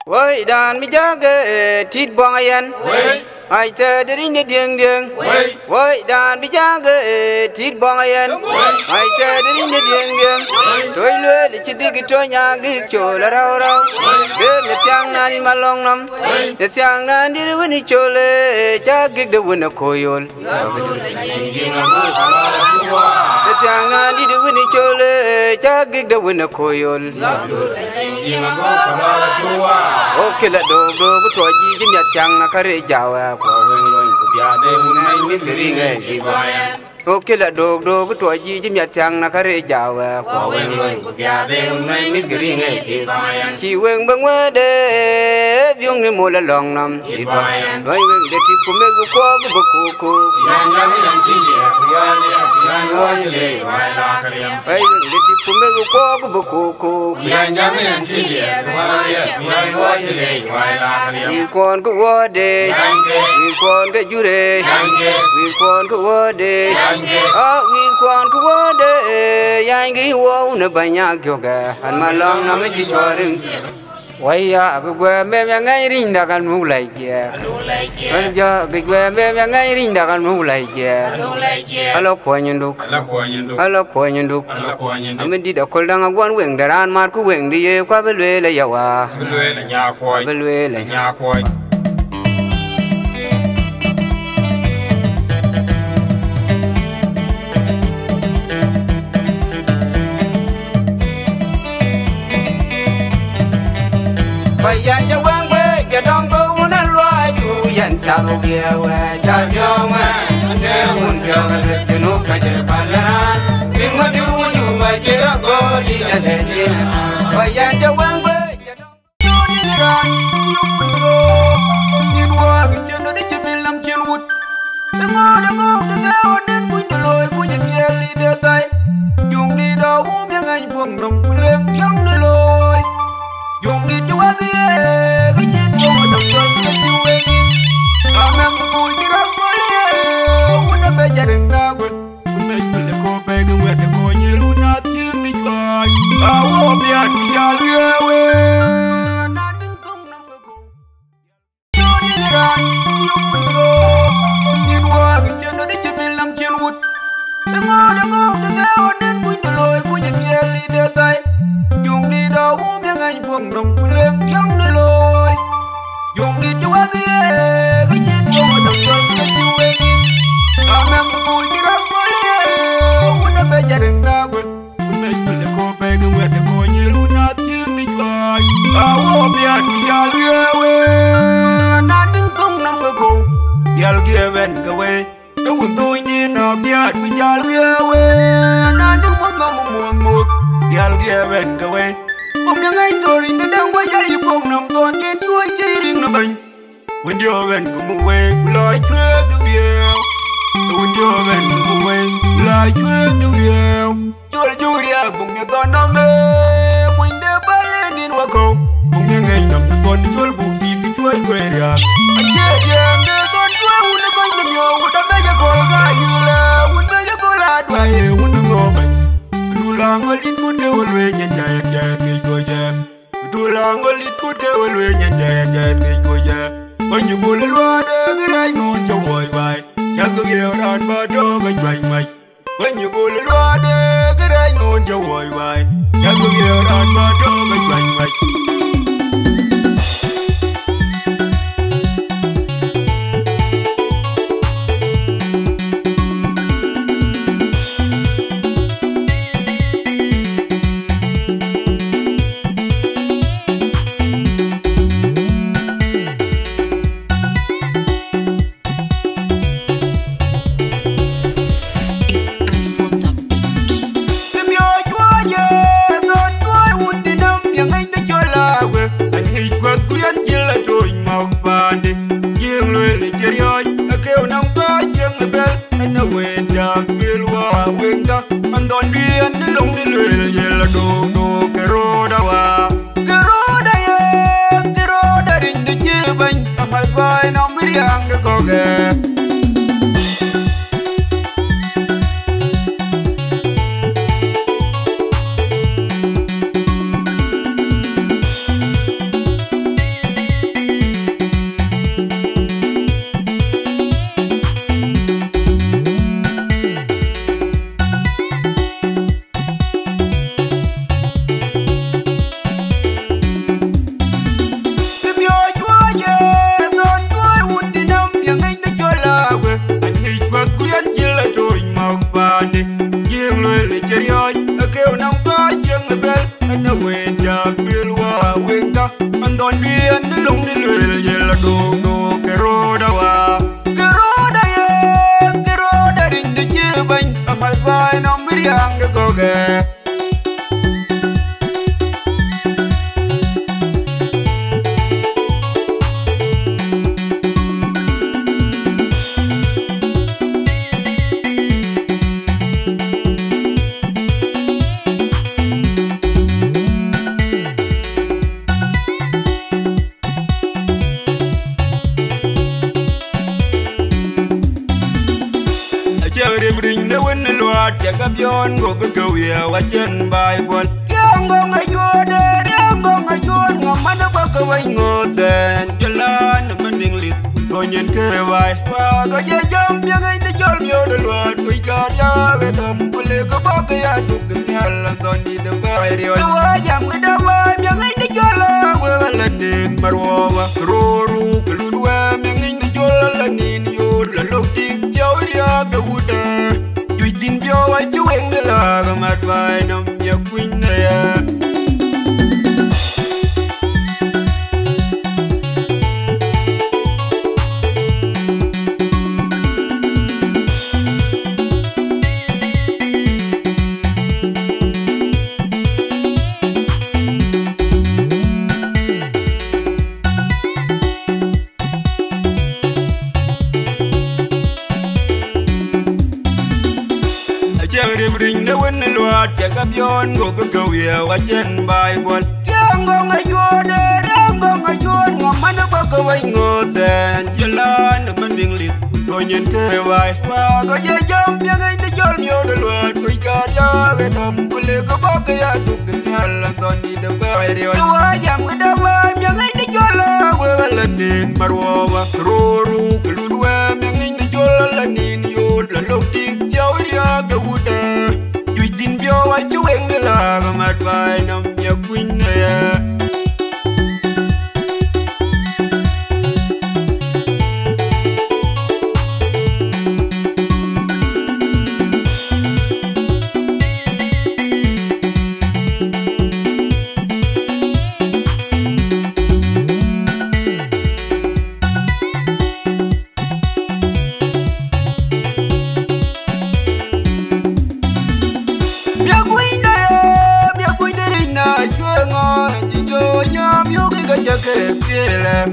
Woi dan mi jaga tit buang ayan. Ai ta dari ni dieng dieng. Woi dan mi jaga tit buang ayan. Ai ta dari ni dieng dieng. Doi le di cidi gitu nyagi cola rau rau. De me tiang na ni malong nam. De tiang na di wini cola jagi de wina koyol. De tiang na di wini cola jagi de wina koyol. Oke la do betul ji jemnya tiang na kare jawa. Oke la do betul ji jemnya tiang na kare jawa. Si weng bang wade biung ni mola long nam. Wai weng de ti kume bu ko bu ku. Wai weng de ti kume bu ko bu ku. We con go wade, we con go jure, we con go wade, ah we con go wade, yangi wo na banyak juga, an malang nama cicoring. Waya gue memang ngairin dakan mulai je. Kerja gue memang ngairin dakan mulai je. Halo kuanyunduk. Halo kuanyunduk. Amin di dakol dang aguan weng daran marku weng di kwa belwe la yawa. Belwe la nyakoi. Bayan jawang be jadong go una luai ku yan tahu dia wa jadong ande un jaga jenu ka je palaran bingma du ju ba je go di ade jina bayan jawang be jadong do di ran yo nin wa ge jeno di jebelam chen wut dango de onen bun de loy ku yen yeli de tai yung di do yang ai buang dong leng kyang de loy yung di jwa di cái nhìn của một đồng đội cái chiêu em à mang cái cùi cái rau bò lê muốn đâm bây giờ đừng đau quên muốn mấy mình là cô bé cái nguyệt là cô như luôn na tiếng đi coi à ô bia đi ra lê quê na đứng không nằm ở cô nó đi ra nhiều mình go nhìn qua cái chân nó đi chơi bên làm chân vụt đừng ngô cái onen bún để lôi bún nhìn nhẹ li để tay dùng đi đâu miếng anh buông đồng lên kyang nơi lối dùng đi cho anh cái nhìn của một đồng đội cái chiêu em à mang cái cùi cái rau bò lê muốn đâm bây giờ đừng đau quên muốn mấy mình là cô bé cái nguyệt là cô như luôn na tiếng đi coi à ô bia đi ra lê quê na đứng không nằm ở cô bia kia bên cái quê đâu tôi như nó bia đi ra lê quê na đứng muốn một bia kia bên cái quê ông yang ai tôi đi đang quay ra yêu phong nằm toàn nghe tôi chơi riêng nó bình when you're when go away like thread the wheel when you're when go away like thread the wheel cho là vui đi à bụng nhà con nó mê mình đã bay lên điên hoa cầu ông yang ai nằm con cho là buồn tin cái chuối quê đi à anh chết em để con chuối hun nó con làm nhiều đam mê cho con gái như là hun mê cho con là đuôi hun nó ngô mình lang olit ku de wolwe nyan jayan ngi goja du lang olit ku de wolwe nyan jayan ngi goja onyu bol lo de grai ngon jo boy bai chang go ye ran ba do ban bai mai onyu bol lo de grai ngon jo boy bai chang go ye ran ba do ban bai mai don bien lung ni lul ye la do ke ro da wa ke ro da ye ke ro da rin de che ban amal vai no miriang de go ge bring the wind the Lord take up yon go go ya wachen Bible yang gong ayode yang gong ayon ngaman ba ka wai ngoten jalan mending lit gonyen ke wai wa go ye jam yang ai de jol yo the Lord ku ka ya ge dom kule go ba ka ya du ke ala don di de bai ri wa jam da wa yang ai de jol wa la nin marwa wa ro ru ku lu wa yang ai de jol la nin yo la lo tik jaw ya ga wuda Jin bio wa ju eng la ga mat vai nom ya queen na ya Bring the wind the Lord take up yon go go ya wachen Bible yang gong ayode yang gong ayon ngaman ba ka wai ngoten jalan mending lit gonyen ke wai wa go ye jam yang ai de jol yo the Lord ku ka ya ge dom kule go ba ka ya du ke ala don di de bai ri wa jam da wa yang ai de jol wa la nin marwa wa ro ru ku lu wa yang ai de jol la nin yo la lo tik jaw ya ga wuda Jin bio wa ju eng la ga mat vai nom ya queen na ya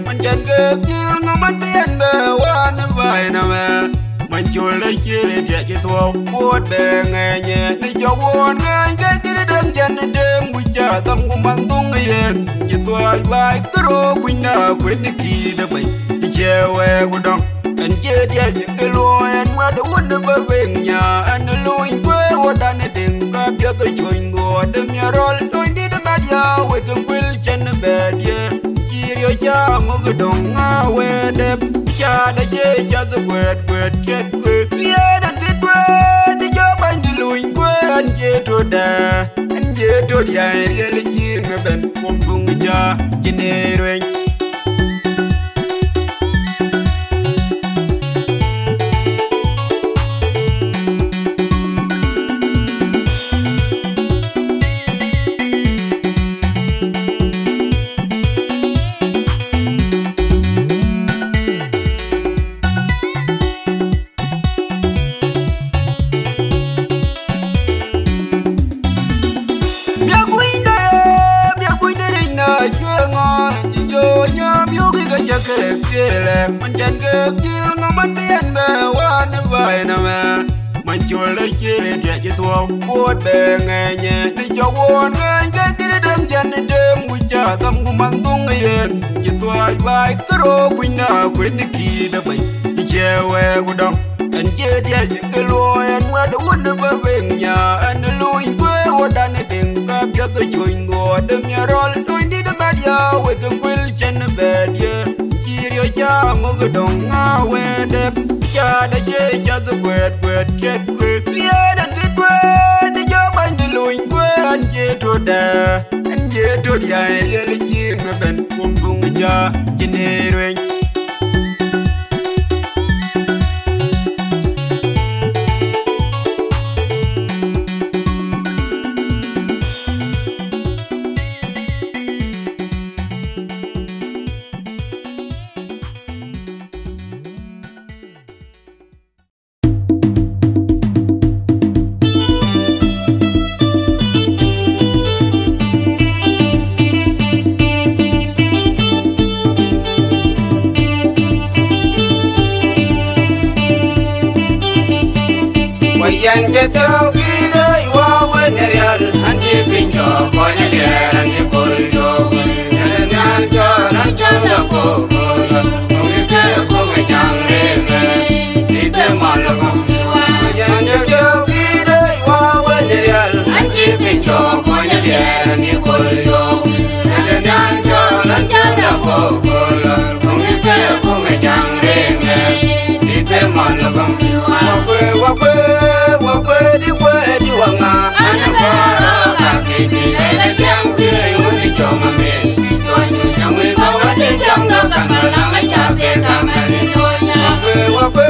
man jan ke chil ngaman bien be wan vai na me man chul le chil dia ke to buat be nge ni jo won nge ke ti dang jan de mu cha tam kum bang tung yen ji to vai kro kuin na kwen ni ki de bai ti che we gu dong an che dia ke lo en wa de won be wen nya an lo in kwe wa dan ding ka pya to join go de mi rol to ni de media we to will chen be dia Yo cha mo go dong a we de cha da che cha the wet get quick ye dan get wet di jo ban di luin kwe an je to da an je to ya ye le chi ngaben pom bung ja jine ren man jan ke chil ngaman bien be wan vai na me man chul le chil dia je to buat be nge ni jo won nge ke ti dang jan de mu cha kam kum bang tung yen je to vai kro kuin na kwen ni ki de bai ti che we gu dong an je dia ke lo en wa de won be wen nya an lo in kwe wa dan ding ka pya to join go de mi rol to ni de media we to will chen be dia Yo cha mo go dong a we de cha da che cha the wet get quick ye dan get wet de jo ban de luin kwe an je to da an je to ya ye le chi ngaben kum bung ja jine ren Wayan jatuh kita iwawan real anji pinjo konya liar anji koljo jalan jalan jalan koko mungkin koko jangre di demalagam wayan jatuh kita iwawan real anji pinjo konya liar anji koljo jalan jalan jalan koko mungkin koko jangre di demalagam wakwe di wanga ana para kakiti ela jampi muni choma me toyu jamwe bawa de jamdo kamala machabe kamali tonya wakwe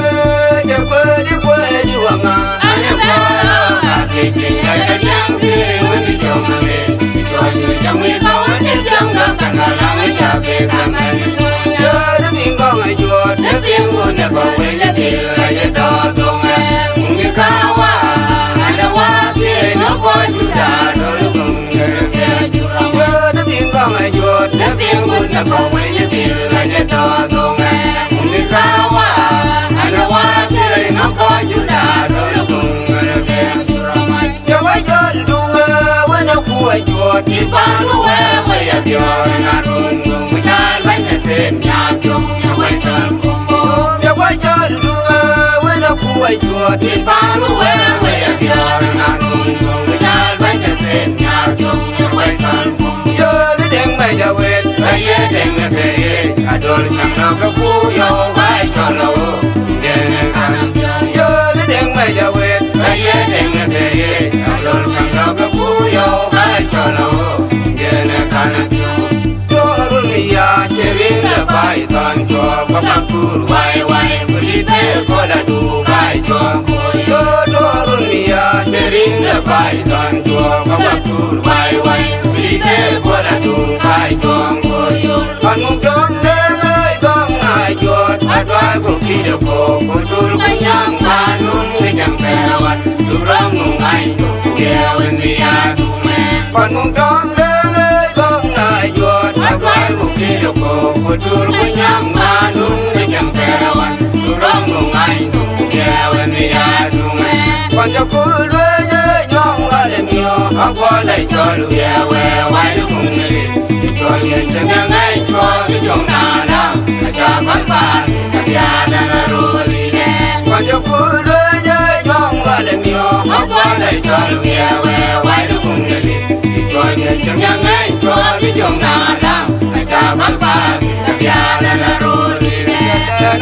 di wanga ana para kakiti ela jampi muni choma me toyu jamwe bawa de jamdo kamala machabe kamali tonya de bingo ngajo de bingo na bawe de dilla ye do kawa ada wasi no ko juda dolu bunga yo de bingong ayo de bingun na ko we bil la je to donga ni kawa ada wasi no ko juda dolu bunga yo wa jol dunga wa na ku ayo ti panu we ya dio na dungu mujal ba na sen ya jom ya wa jol kumbo yo wa jol dunga kuwa jua ti panu wewe ya biara na tungo mujal banya sen ya jom ya waikan yo de deng me ja wet aye deng me tere adol changna ka ku yo wai chalo dene kan yo de deng me ja wet aye deng me tere adol changna ka ku yo wai chalo dene kan ya cherin la bai san cho papakur wai wai kulite kola du bai cho to dorun ya cherin la bai san cho papakur wai wai kulite kola du bai cho panu dong ngai dong ngai jot adwai ko kide ko kutul kunyang panun menyang perawan durang ngai tu kewen ya du panu dong ngai dong ngai jot adwai ko kide ko kutul kunyang panun menyang perawan durang ngai tu kewen ya du panja kulwe nyong alemio agwa lai cholu ya we wai du mungli chol ye chang ngai chol jong na na cha kan ba ka ya da na ru li ne panja kulwe nyong alemio agwa lai cholu ya we wai du mungli chol ye chang ngai chol jong na na cha kan ba ka ya da na ru li ne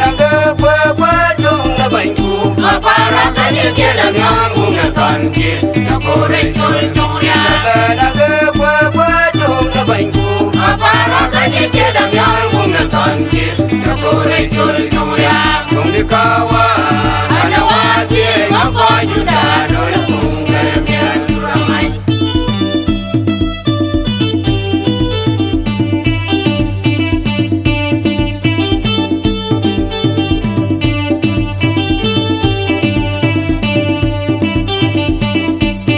na ga pa jong na ban ku ma para ka ye che da nyong mung na tan ki ya ko re chol jong ya na ga pa jong na ban ku ma para ka ye che da nyong mung na tan ki ya ko re chol jong ya mung di kawa ana wa ti ma ko juda do la mung ga ya jura mais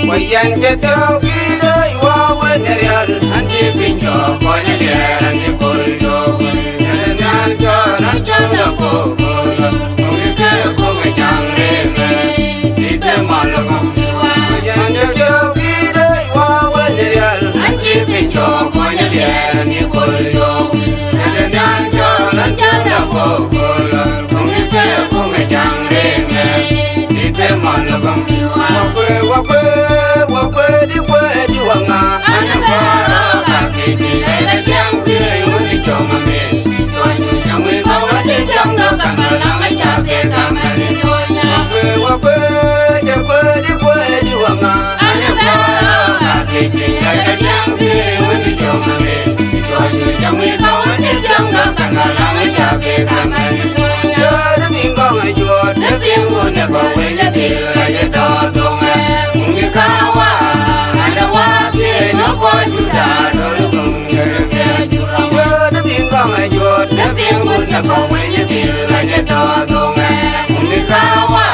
wayan jatuh kita iwawan real anji pinjo konya liar anji koljo jalan jalan jalan koko mungkin koko jangre di demalagam wayan jatuh kita iwawan real anji pinjo konya liar anji koljo jalan jalan jalan koko mungkin koko jangre di demalagam wakwe di wanga ana para kakiti ela jampi muni choma me toyu jamwe bawa de jamdo kamala machabe kamali tonya wakwe di wanga ana para kakiti ela jampi muni choma me toyu jamwe bawa de jamdo kamala machabe kamali tonya de bingo ngajo de bingo na bawe de dilla ye do donga kawa ada wasi no ko juda dolu bunga yo de bingong ayo de bingun na ko we de bil la je do donga ni kawa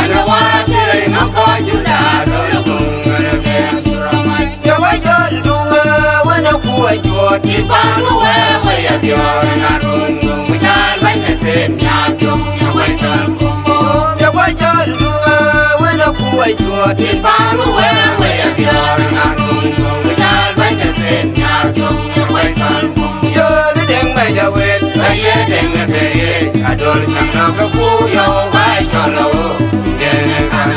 ada wasi no ko juda dolu bunga yo wa jol dunga wa na ku ayo ti panu we ya dio na dungu mujal ba na sen ya jom ya wa jol kumbo yo wa jol dunga wa na ti paru we ya biar na tung tung jal ban ya sen ya jong ya wai kan yo de deng me ja wet ye deng me kere adol chang na ka ku yo wai cholo de ne kan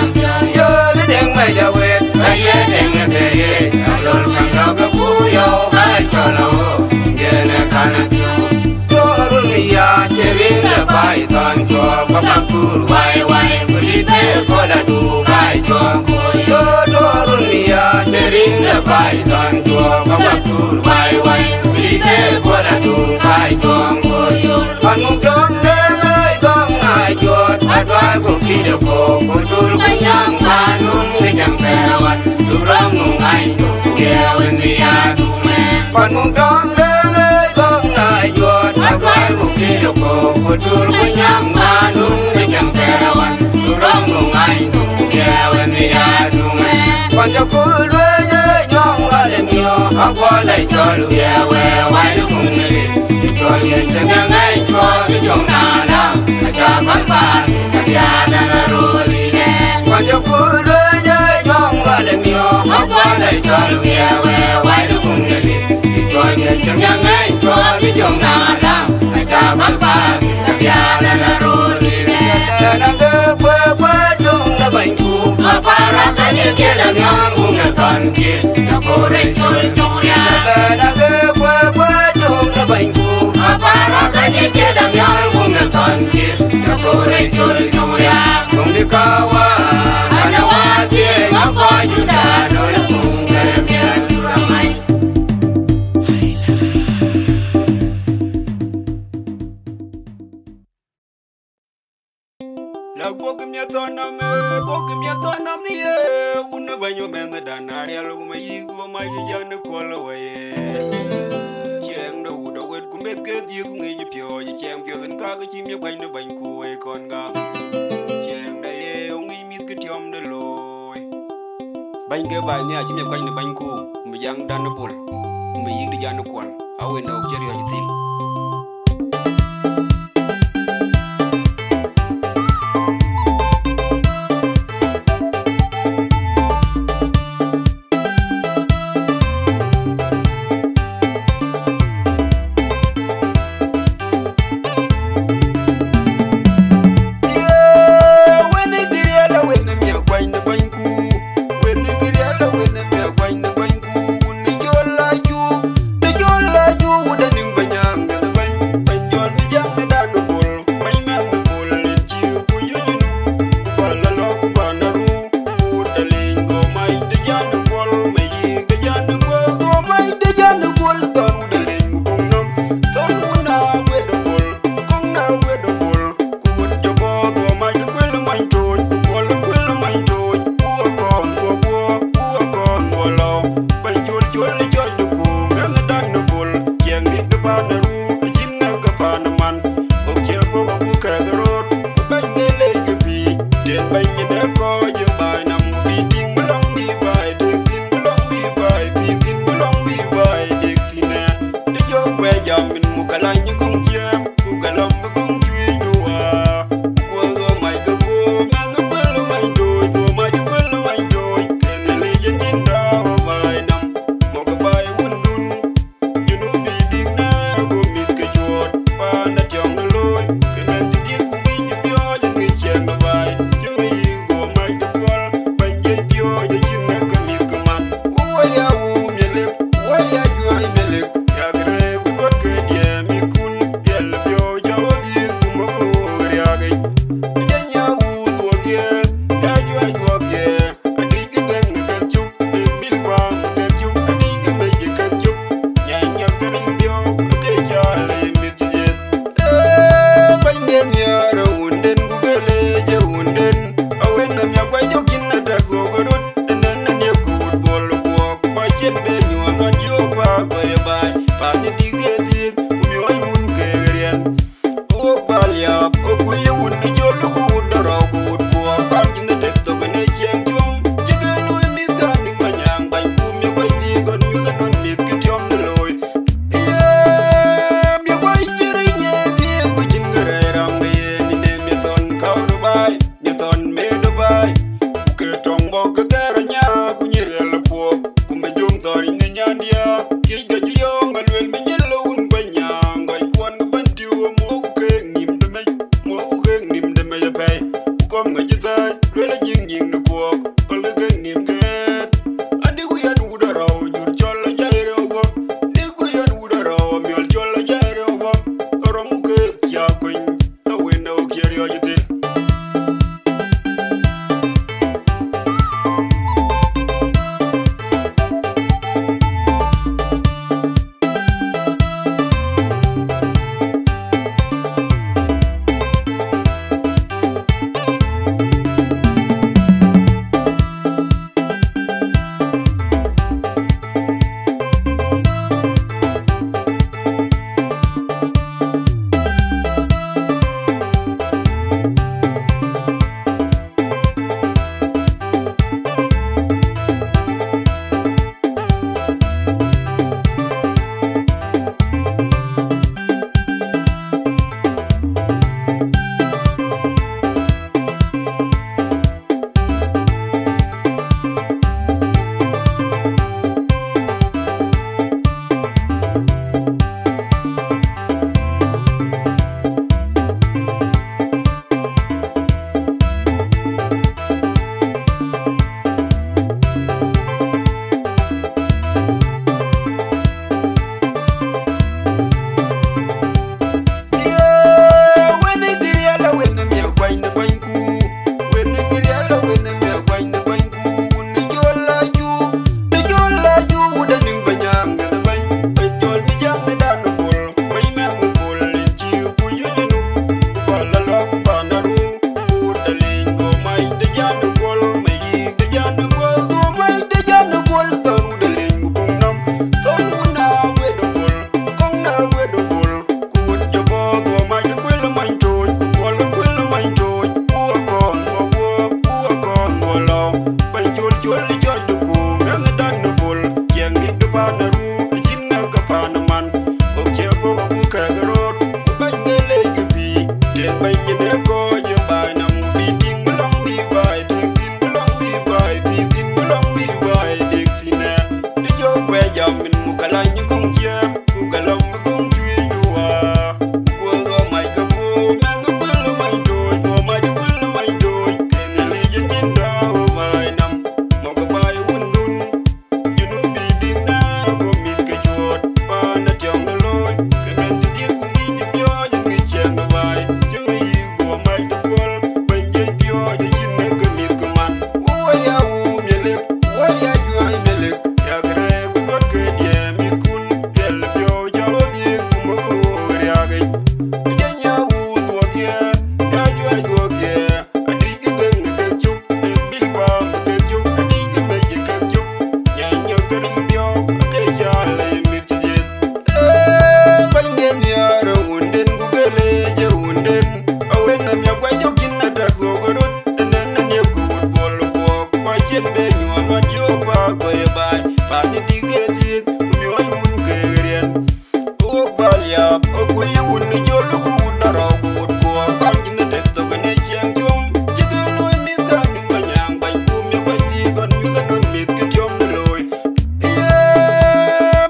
yo de deng me ja wet ye deng me kere adol chang na ka ku yo wai cholo de ne kan ya chering le bai san cho pa pa kur wai wai kuli te ko da du bai cho do do run ya chering le bai san cho pa pa kur wai wai kuli te ko da du bai cho pan mu dong ne ngai dong ngai cho adwai ko ki de ko tul ko nyang panun ne yang perawan du ram nung ai du ye wen ya du me pan mu dong ne ngai dong ngai cho adwai ko ki de ko tul ko nyang panun ne yang perawan du ram nung ai du ye wen ya du me pan jo ku le nyong la le myo akwa lai cho lu ye we wai du kung ne cho ye chen ngai cho ki jong na la cha kon pa ka ya na ru li ne pan jo ku le nyong la le myo akwa lai cho lu ye we wai du kung ne cho ye chen ngai cho ki jong na la cha kon pa ka ya na ru li ne na ge pwe pwe jong na ban ku ma pa ra ka ye che da myon kung na ton chi ya ko re chol chong ya na ge pwe pwe jong na ban ku ma pa ra ka ye che da myon kung na ton chi ya ko re chol chong ya kung di ka wa ana wa chi ma ko ju da do la kung ke ya ju ra mai la gogum ya tonam ni e una banyo men da na ya lu ma yi go ma ji jan ko la we cheng do do wet ku me ke di ku ngi pyo ji cheng pyo kan ka ga chim ya ban ban ku we kon ga cheng da ye ngi mi ke tiom de loy ban ke ba ni a chim ya ban ku mi yang dan pol mi yi di jan ko a we no jeri ya ji we wun ni jol ku daro ku ko ban ni tek to ne chiang chum jige loy mi da ni banyang ban ku mi ban di ban mi da non mi ki tiom loy ye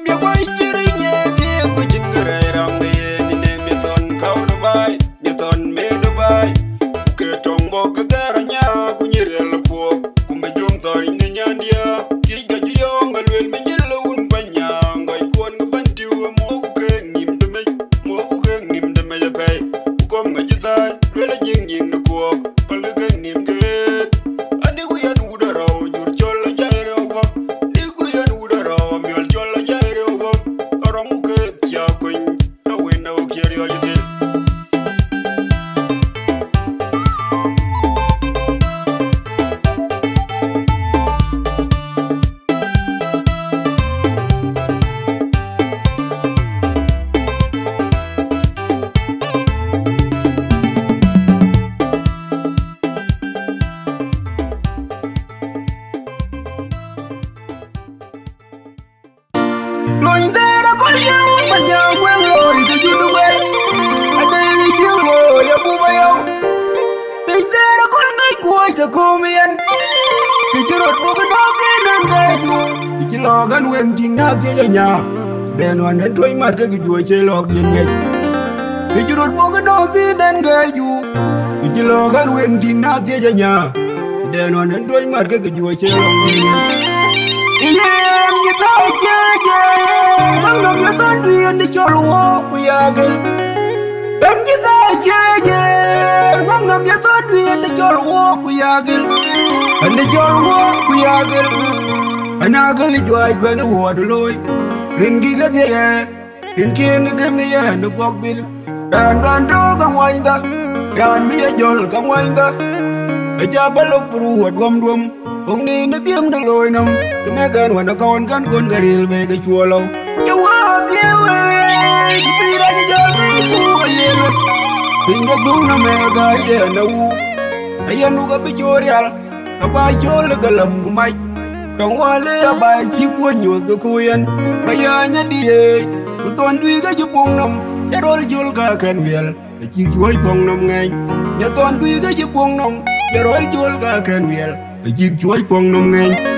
mi boy jiri nye di ku jingre ram ni ne mi ton kau dubai mi ton me dubai ke tombo ke garanya ku nyire le po ku me jom tor ni nyandia ki ga jiyo ngalwel mi nyelo un banyang gai kon ban diu mo ke nim de me ya bay kom nga jita le jing jing no ko pal ke nim ge ani ku yan udaro jur chol jaire wo ni ku yan udaro mi ol chol jaire wo orom ke kya kun we no kiri o jite Loindera con you, banyang well loy, the you do well. I daily you loy, a bumayo. Loindera con my quite a comian. Did you not book an organ and guide you? Did you log and wending not the ya? Then one and toy market you a log in it. Did you not book an organ and guide you? Did you log and wending not the ya? Then one and toy market you a log in it. Yeah, you thought, yeah. None of your country and the child walk we are good. And you thought, yeah. None of your country and the child walk we are good. And the child walk we are good. And I go to joy when the water loy. Ringy the air. In kin give me a hand of walk bill. And gone dog and wind up. Can be a jol come wind up. A job a look through at one room. Only in the game the loy num. The Megan when the con gun the real make a chuolo. You walk away. You be like a job. In the Juna Mega, yeah, no. I am no Pictorial. A by your legalum, Mike. Don't want to buy you when you're the Koyan. Bayanya DA. You don't do it, you pong You're all your can well. The chief white pong them. You don't do it, you pong You're all your can well. The chief white pong them.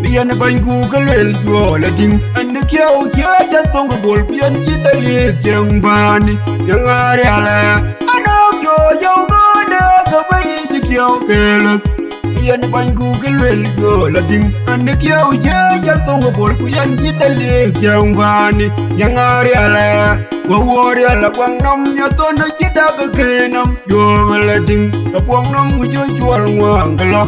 Bian bang Google el yo la ding and the kyo kya jan tong bol bian chi da li jeng bani yang are ala ano kyo yo go da go bai chi kyo kele bian bang Google el yo la ding and the kyo kya jan tong bol bian chi da li jeng bani yang are ala wo wo ri ala kwang nam ya to na chi da ga ke nam yo la ding ka kwang nam mu jo chual ngwang ka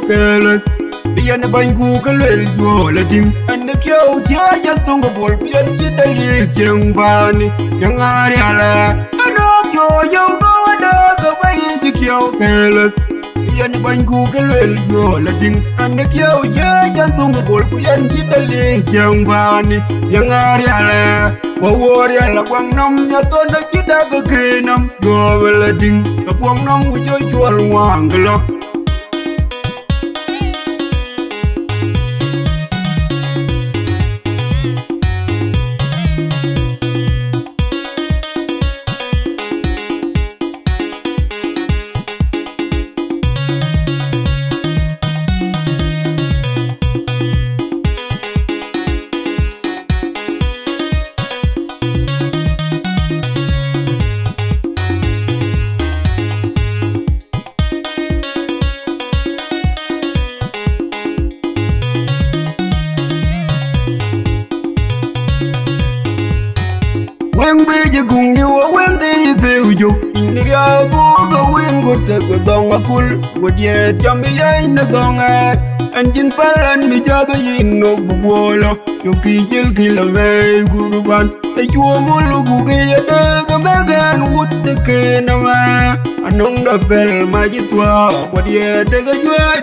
kele bian bang Google el yo la ding and the kyo kya jan tong bol bian chi da li jeng bani yang are ala ano kyo yo go da go bai chi kyo kele bian bang Google el yo la ding and the kyo kya jan tong bol bian chi da li jeng bani yang are ala wo wo ri ala kwang nam ya to na chi da go ke nam go la ding ka kwang nam u jo chual wang lo When be you gung you when they do you in the go in good the dong a cool would yet yummy in the dong and palan me jagger in no wall you kill away good one the you mulu googie a megan would the cane anong the bell my jitwa what yet the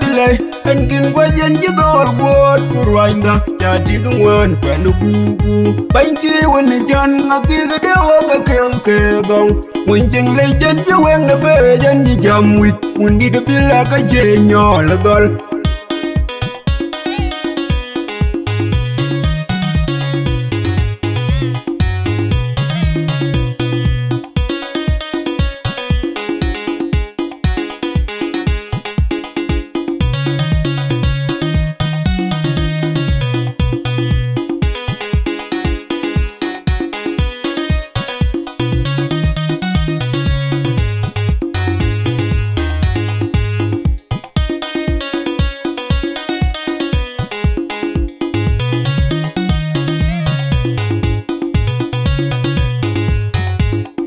delay and kin wajan you go what to rind up that didn't want to boo thank you when the john the dewa ke gong when ching lay chân chứ quen đã bê chân như chầm quýt when đi đập là cái chê nhỏ là gol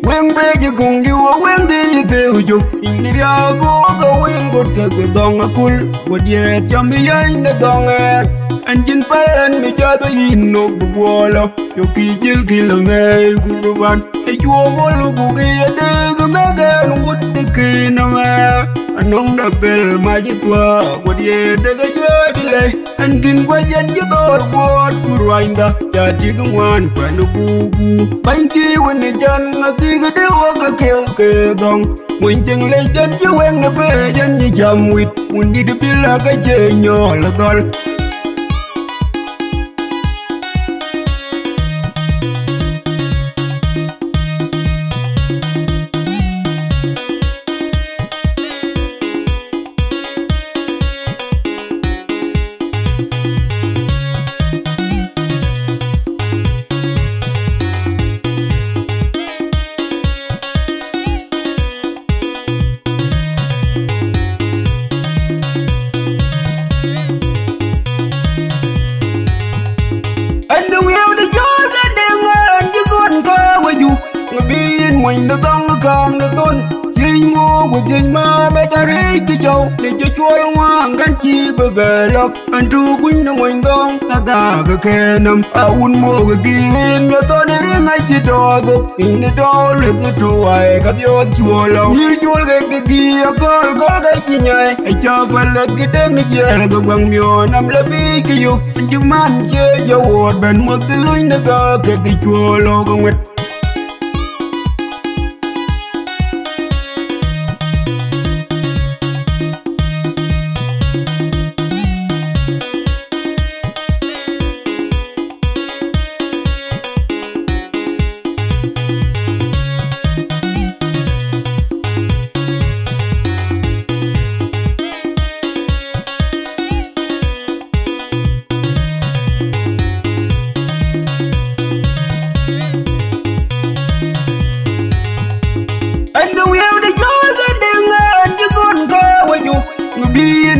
when be you gung you when they do you in the go in good the dong a cool would yet jump behind the dong and palan me jagger in no wall you kill away good one the you mulu googie a megan would the cane anong the bell my jitwa would yet the delay and kin wajan you go what to rind up that didn't want to boo thank you when the john the dewa ke gong when ching lay chân chứ quen đã bê chân như chầm quýt when đi đập là cái chê nhỏ là gol mình đã tăng càng được tôn chính ngô của chính ma bé ta rấy cái châu để cho chuối hoang gắn chi bờ bờ lộc anh tru quỳnh nó mình đông ta cái khe nằm un mua cái kim cho tôi để riêng ngay chỉ đò gục in để đó là cái trôi gặp gió chua lâu như chuối cái kia có cái chi nhảy ai cho qua là cái đêm này giờ là cái bằng miò nằm là bi cái dục anh chỉ man chơi dầu bên một cái lưới nó có cái chua lâu con nguyệt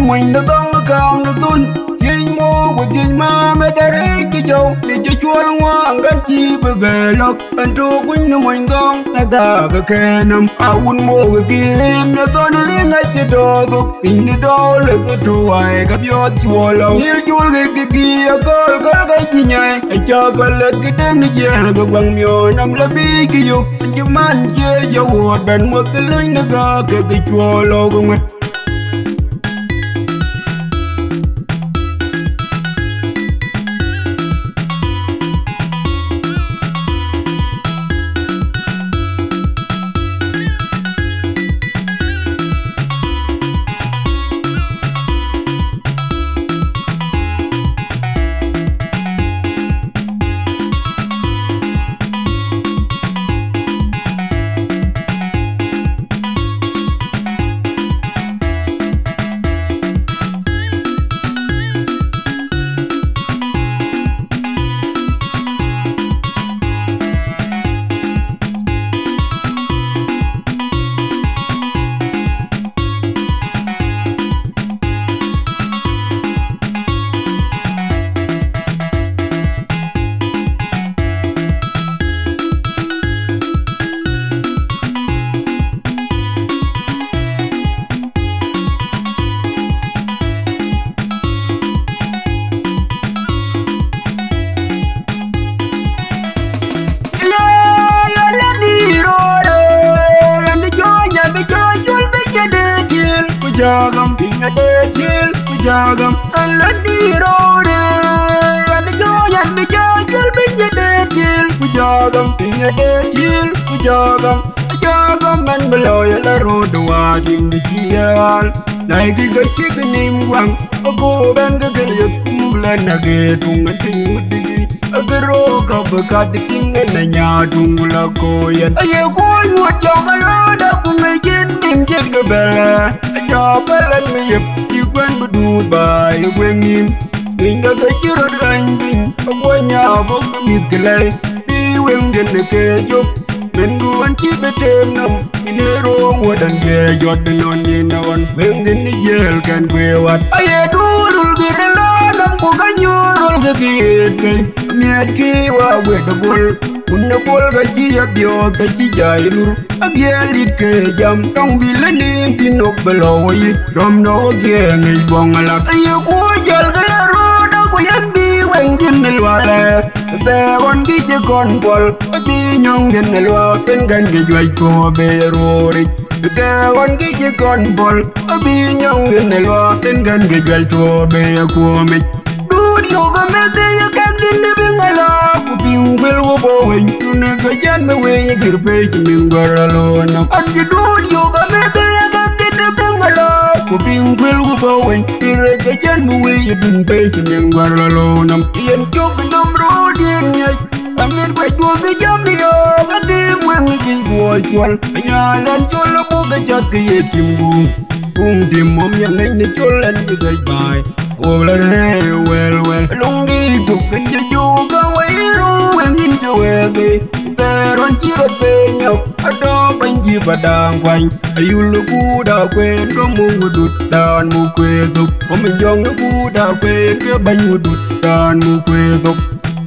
mình đã tăng càng được tôn chính mô của chính ma mẹ ta rấy cái châu để cho chuối hoang gắn chi bờ bờ lộc anh tru quỳnh nó mình đông ta cái khe nằm un mua cái kim nó tôi nó riêng ngay chỉ đò gục in để đó là cái trôi gặp gió chua lâu như chuối cái kia có cái chi nhảy ai cho qua là cái đêm này giờ là cái bằng miò nằm là bi cái dục anh chỉ man chơi dầu bên một cái lưới nó có cái chua lâu con mày Pujagam pinga de til Pujagam alani rode and joy pinga de til Pujagam pinga de til Pujagam and below la road wat in the kial like the chicken wang a go bang the mulan again to agaro kabakat king and nyadungula koyan aye koy what yamaloda kumakin nim jegabela jabalan me you when do by when him in the kiro angin agwanya bok mitlay bi when the kejo men go and keep the tem inero wadan ge jordan on in one when the yel can go what aye durul girela nam ko ganyorul ge Miat ki wa wet bol, unna bol gaji abyo gaji jailur. Agyalit ke jam tong bilanin tinok beloy. Dom no geng ibong alak. Ayo ko jal galaro da ko yan bi weng jinelwala. Te on gi je kon bol, bi nyong jinelwa pengan ge jwai ko berori. Te on gi je kon bol, bi nyong jinelwa pengan ge jwai to be ko me. Yo ga me de yo kan din de bingala ku bingwel wo bo wen tu ne ga jan me we ye gir pe ti min garalo na an di do yo ga me de yo kan din de bingala ku bingwel wo bo wen ti re ga jan me we ye bin pe ti min garalo na yen jo ga dum ro din ye amen ba jo ga jam yo ga di wen gi wo chwal nya lan jo lo bo ga ja ke ye timbu tim mom ya ne jo lan gi ga bai oh la well long đi tục kinh cho chú có quấy ru em nhìn cho về ta ron chi vật về nhọc ở đó bánh gì và đàng quanh ayu lu cu đào quên có mu đụt đàn mu quê tục có mình dòng nó cu đào quên cái bánh mu đụt đàn mu quê tục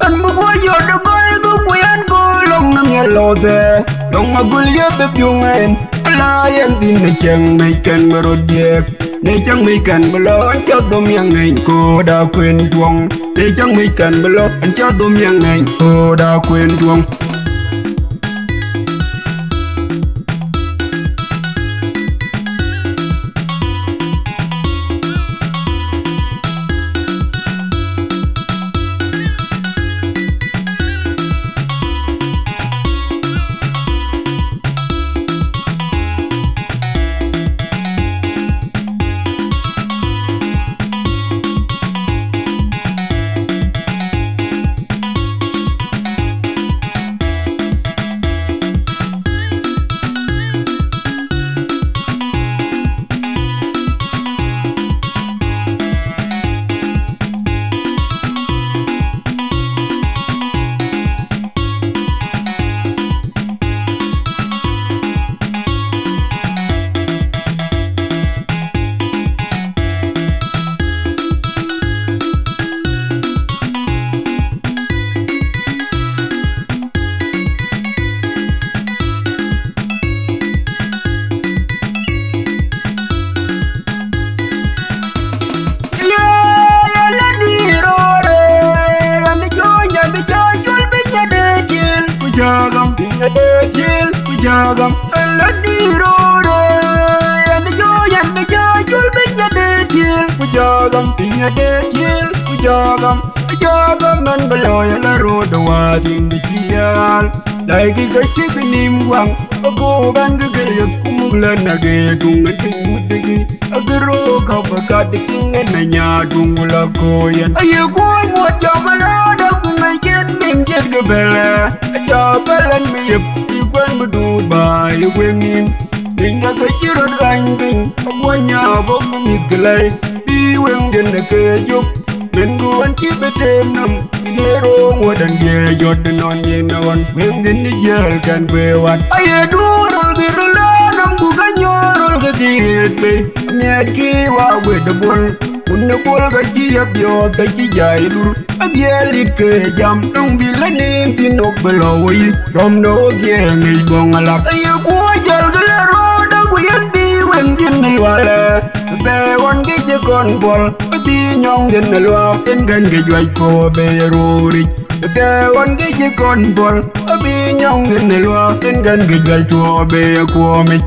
anh mu qua giọt đâu có có quên cô lòng năm nhà lò thế lòng mà quên nhớ bếp dùng em la em tin này chẳng mấy cần mà rồi đẹp Để chẳng mấy cần mà lo anh cho tôm yang này cô đã quên tuông Để chẳng mấy cần mà lo anh cho tôm yang này cô đã quên tuông Pujagam pinga de til Pujagam alani rode and joy jul pinga de til Pujagam pinga de til Pujagam man beloy la road wat in the kial like the chicken wang go bang ge kumula na ge dung ting agro kabakat king and nya dungula koyan ayo ko what jamala da kumai ken mim jegabela jabalan me you when do by when him Ninga ka chiro angin agwanya bok mitlay bi when den ke jup men go an ki betem nam nero wadan ge jordan on ye nawan when den yel kan be wat aye durul girla nam bu ganyorul ge be miat ki wa we de bol unna bol ga ji abyo ga ji jailur agyelit ke jam tong bilanin tinok beloy dom no ge ngi bong alak aye ko jal gala roda ku yan bi wen din ni wala be won ge je kon bol bi nyong den lo ten gan ge jwai ko be rori be won ge je kon bol bi nyong den lo ten gan ge jwai to be ko mi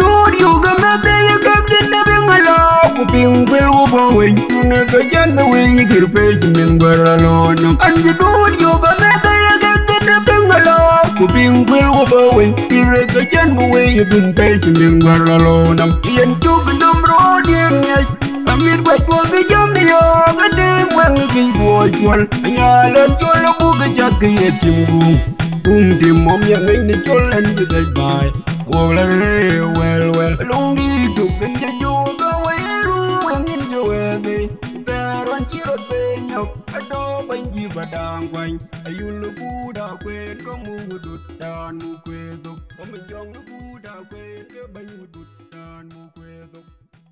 do you ga me be ye ga din be ngala Kuping kwel ubawin Tunaga jan mawin Kirpej min baralonam Anja duwad yoga mega yaga Gada pingalo Kuping kwel ubawin Tiraga jan mawin Bintej min baralonam Iyan chugnam rodin yes Amir baj waga jam yo Gade wangi kij bojwal Nyalan jola buga jaka yetimgung Tim mom yang ini jolan judai bai Wala re well Long di dugan ja juga Wairu angin jawege Teron kirot benyok Ado banji badang kwany Ayun lugu da kwen Kamu wudut dan mu kwetuk Pamijong lugu da kwen Kebanyi wudut dan mu kwetuk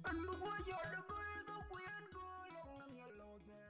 Anu wajah da kwetuk Kuyan kuyong nam yalote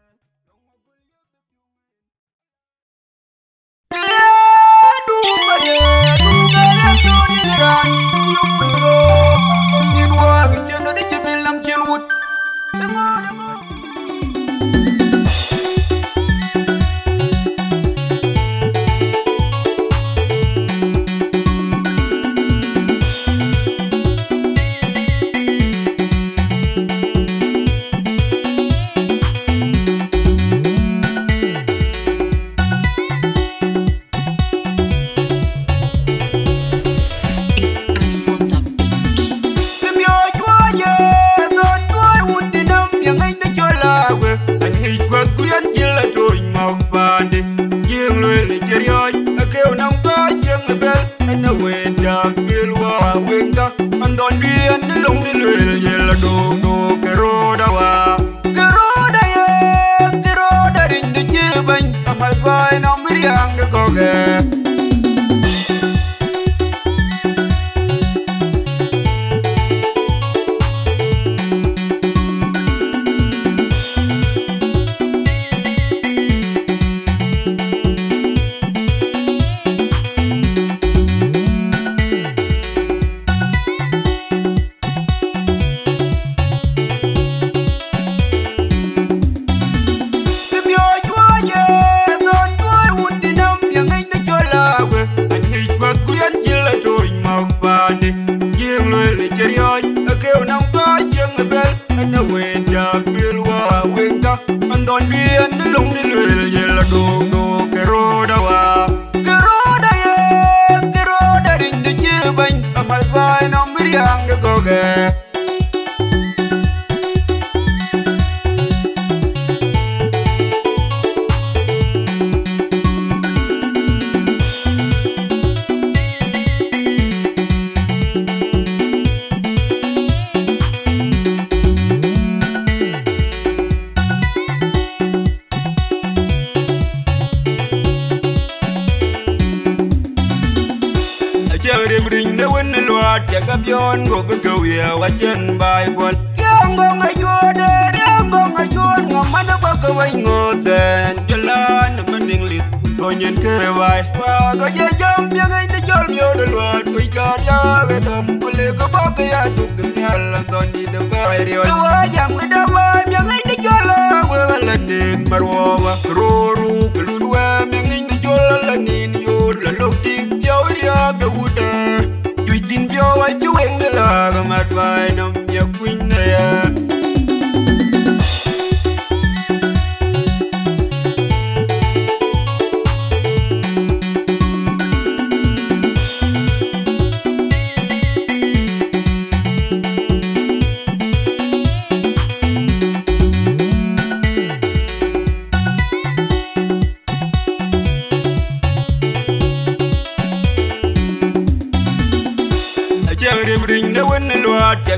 Gabion go go ya wachen Bible Yango ngajode yango ngajon ngamana baka wai ngoten jalan mending lit gonyen ke wai wa go ye jam yang ngai jol myo de luat ko ka ya ge dam kule go baka ya duk nyal don di de bai ri wa jam da wa yang ngai jol wa lanin marwa wa roru kuludwa yang ngai jol lanin yo la lok tik jaw ya ga wuda Jin bio wa jueng de la ga mat vai nam ya queen na ya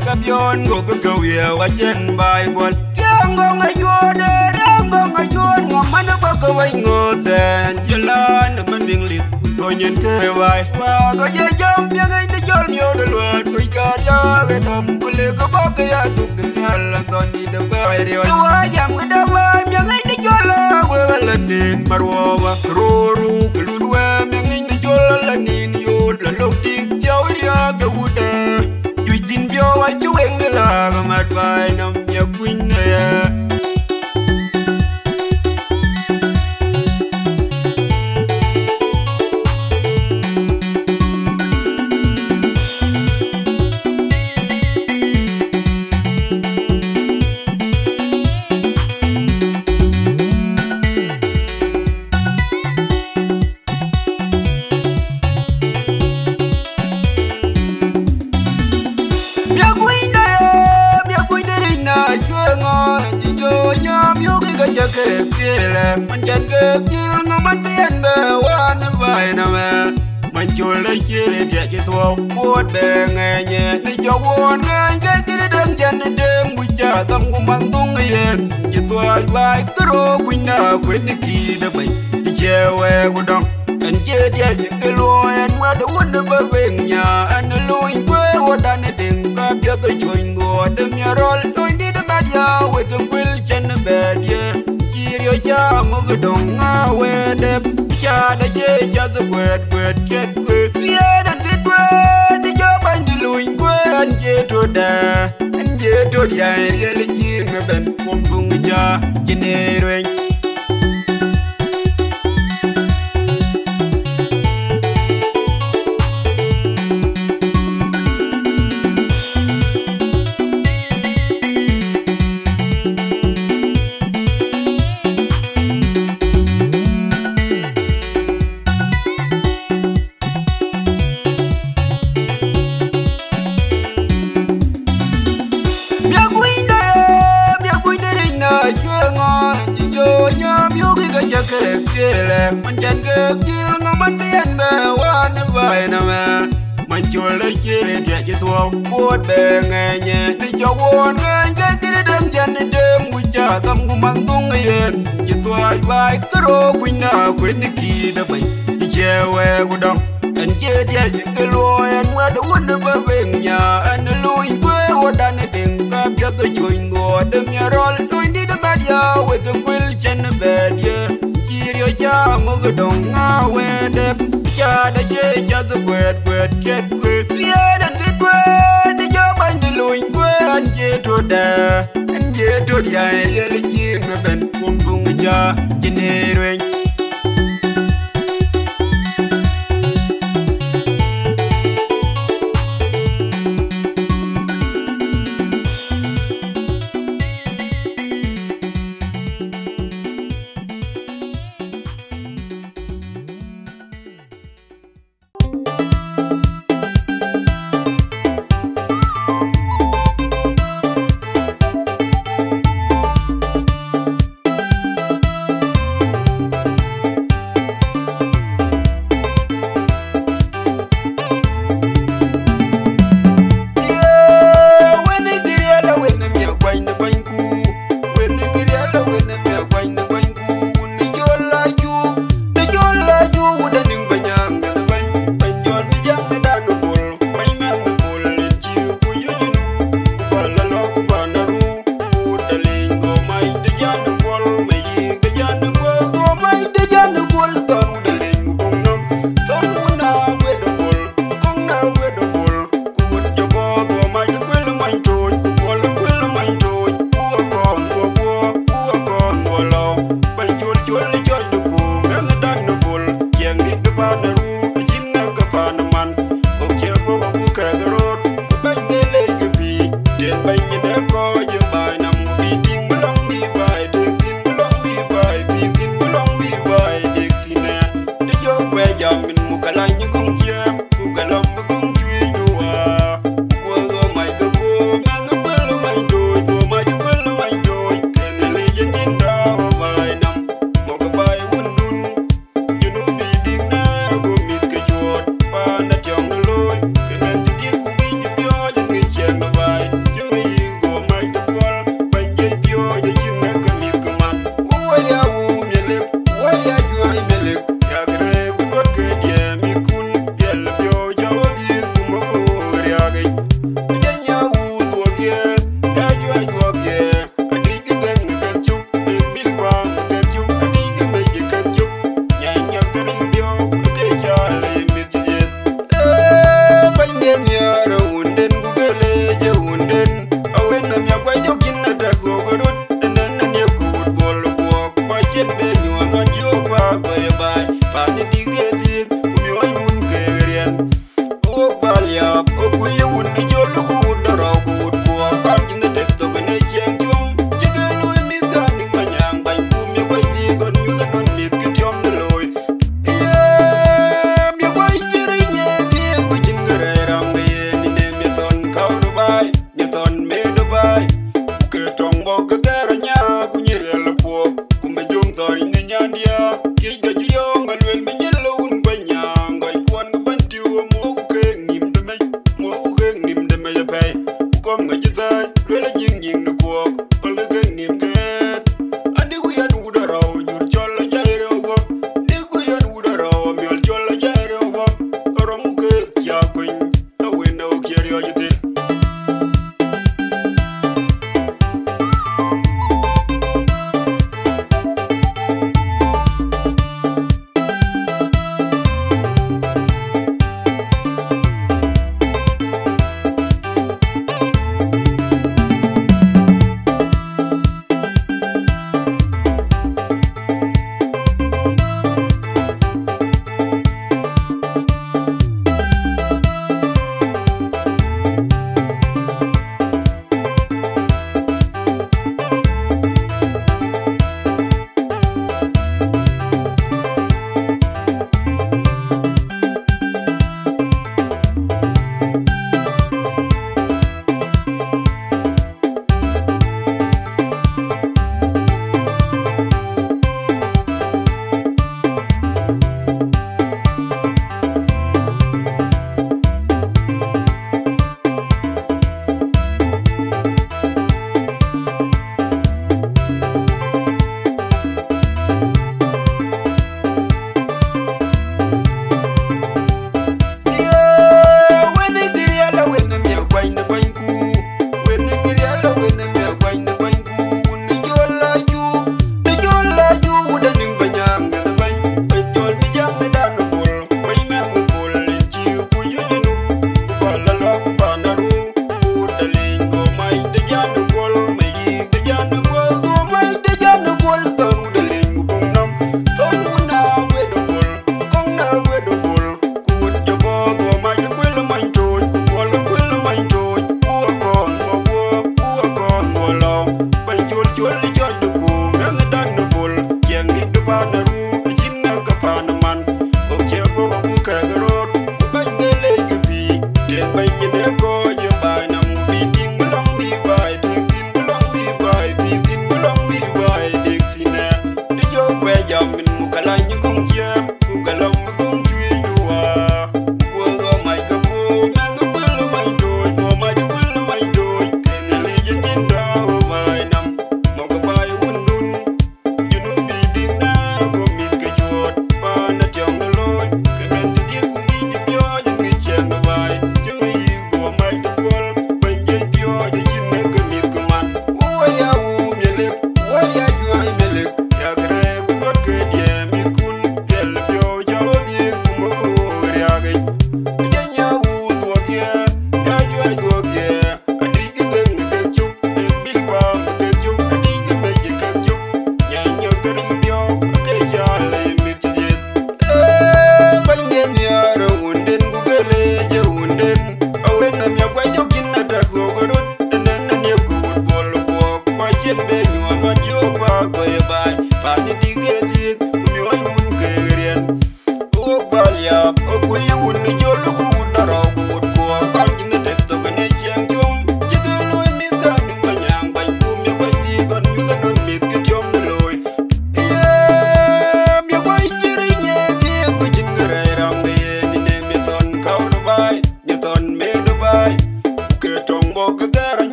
Gabion go go ya wachen Bible Yango ngajode yango ngajon ngamana baka wai ngoten jalan mending lit gonyen ke wai wa go ye jam yang ngai jol myo de luat ko ka ya ge dam kule go baka ya duk nyal don di de bai ri wa jam da wa yang ngai jol wa lanin marwa wa roru kuludwa yang ngai jol lanin yo la lok tik jaw ya ga wuda Jin bio wa jueng de la ga mat vai nam ya queen na ya cha ke kele man jan ke kil ngaman bien be wan vai na me man chul le chile dia ke to bot be ngenye ni jo won ngen ke ti dang jan de mu cha tam kum bang tung yen ke to vai tro kuina kwen ki de bai che we gu dong an che dia ke lo en wa de won be ben nya an lo in kwe wa dan de ka pya to join go de mi rol to ndi de media we de will chen be dia chirio cha mo gu dong a we de cha da che cha de wet ket kwe ye dan de kwe de jo ban de lo in kwe an che to da an che to dia ye le chi ben pom tung ja chine ren man jan ke kil ngaman bien be wan vai na me man chul le chile dia ke to bot be ngenye ni jo won ngen ke ti dang jan de mu cha tam kum bang tung yen ke to vai tro kuina kwen ki de bai che we gu dong an che dia ke lo en wa de won be ben nya an lo in kwe wa dan de ka pya to join go de mi rol to ndi de media we de will chen be dia cha mo gu dong a we de cha da che cha de wet ket kwe ye dan de kwe de jo ban de luin kwe an che to da an che to dia ye le chi me ben kum tung ja chine ren tori ne nyandia